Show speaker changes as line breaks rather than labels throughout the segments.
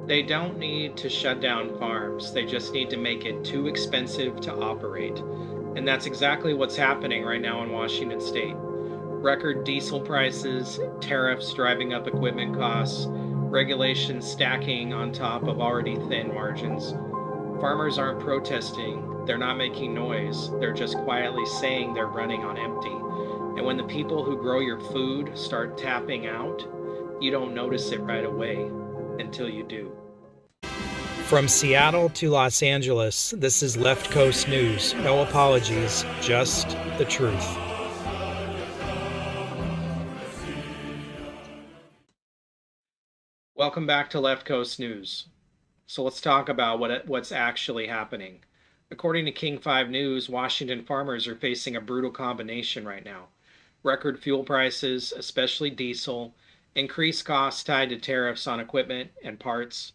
They don't need to shut down farms, they just need to make it too expensive to operate. And that's exactly what's happening right now in Washington state. Record diesel prices, tariffs driving up equipment costs, regulations stacking on top of already thin margins. Farmers aren't protesting, they're not making noise, they're just quietly saying they're running on empty. And when the people who grow your food start tapping out, you don't notice it right away until you do. From Seattle to Los Angeles, this is Left Coast News. No apologies, just the truth. Welcome back to Left Coast News. So let's talk about what's actually happening. According to King 5 News, Washington farmers are facing a brutal combination right now. Record fuel prices, especially diesel, increased costs tied to tariffs on equipment and parts,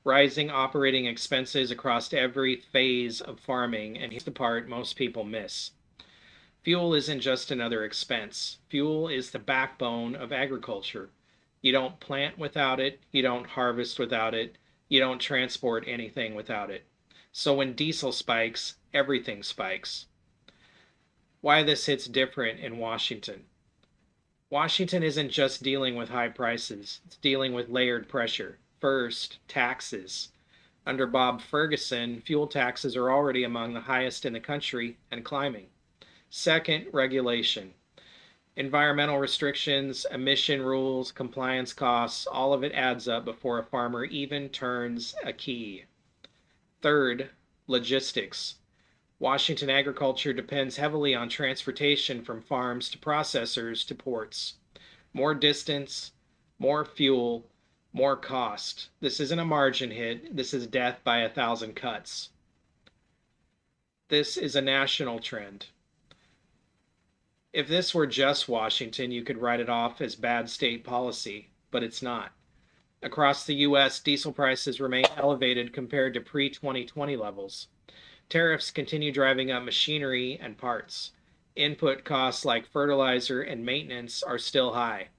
rising operating expenses across every phase of farming, and here's the part most people miss. Fuel isn't just another expense. Fuel is the backbone of agriculture. You don't plant without it, you don't harvest without it, you don't transport anything without it. So when diesel spikes, everything spikes. Why this hits different in Washington. Washington isn't just dealing with high prices, it's dealing with layered pressure. First, taxes. Under Bob Ferguson, fuel taxes are already among the highest in the country and climbing. Second, regulation. Environmental restrictions, emission rules, compliance costs, all of it adds up before a farmer even turns a key. Third, logistics. Washington agriculture depends heavily on transportation from farms to processors to ports. More distance, more fuel, more cost. This isn't a margin hit, this is death by 1,000 cuts. This is a national trend. If this were just Washington, you could write it off as bad state policy, but it's not. Across the U.S., diesel prices remain elevated compared to pre-2020 levels. Tariffs continue driving up machinery and parts. Input costs like fertilizer and maintenance are still high.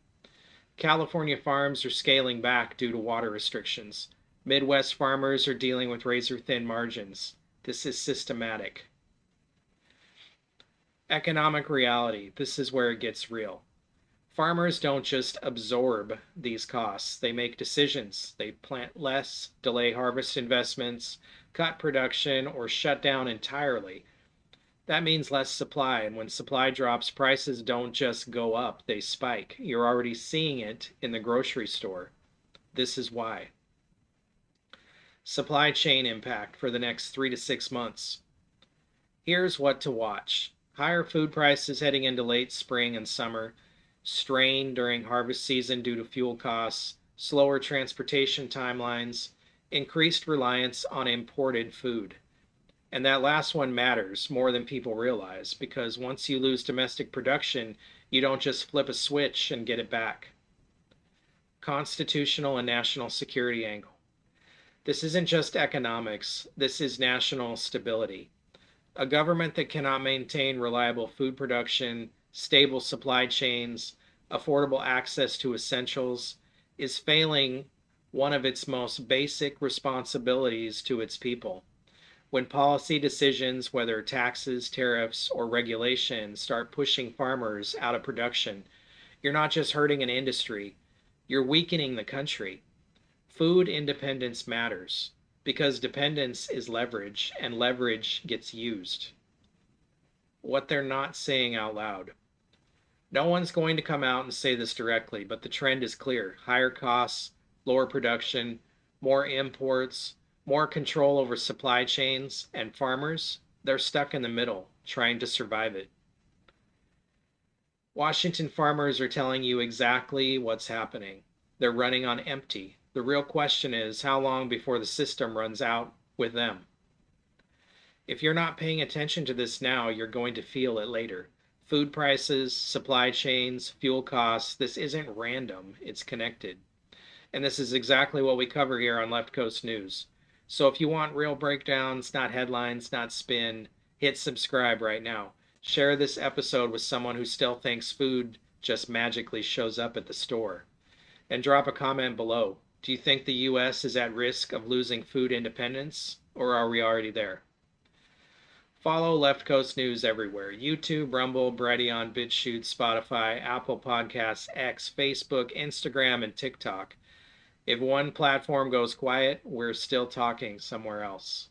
California farms are scaling back due to water restrictions. Midwest farmers are dealing with razor-thin margins. This is systematic. Economic reality. This is where it gets real. Farmers don't just absorb these costs, they make decisions. They plant less, delay harvest investments, cut production, or shut down entirely. That means less supply, and when supply drops, prices don't just go up, they spike. You're already seeing it in the grocery store. This is why. Supply chain impact for the next 3 to 6 months. Here's what to watch. Higher food prices heading into late spring and summer, strain during harvest season due to fuel costs, slower transportation timelines, increased reliance on imported food. And that last one matters more than people realize, because once you lose domestic production, you don't just flip a switch and get it back. Constitutional and national security angle. This isn't just economics, this is national stability. A government that cannot maintain reliable food production, stable supply chains, affordable access to essentials is failing one of its most basic responsibilities to its people. When policy decisions, whether taxes, tariffs, or regulation, start pushing farmers out of production, you're not just hurting an industry, you're weakening the country. Food independence matters, because dependence is leverage, and leverage gets used. What they're not saying out loud. No one's going to come out and say this directly, but the trend is clear. Higher costs, lower production, more imports, more control over supply chains, and farmers, they're stuck in the middle, trying to survive it. Washington farmers are telling you exactly what's happening. They're running on empty. The real question is, how long before the system runs out with them? If you're not paying attention to this now, you're going to feel it later. Food prices, supply chains, fuel costs, this isn't random, it's connected. And this is exactly what we cover here on Left Coast News. So if you want real breakdowns, not headlines, not spin, hit subscribe right now. Share this episode with someone who still thinks food just magically shows up at the store. And drop a comment below. Do you think the U.S. is at risk of losing food independence, or are we already there? Follow Left Coast News everywhere: YouTube, Rumble, Brighteon, BitChute, Spotify, Apple Podcasts, X, Facebook, Instagram, and TikTok. If one platform goes quiet, we're still talking somewhere else.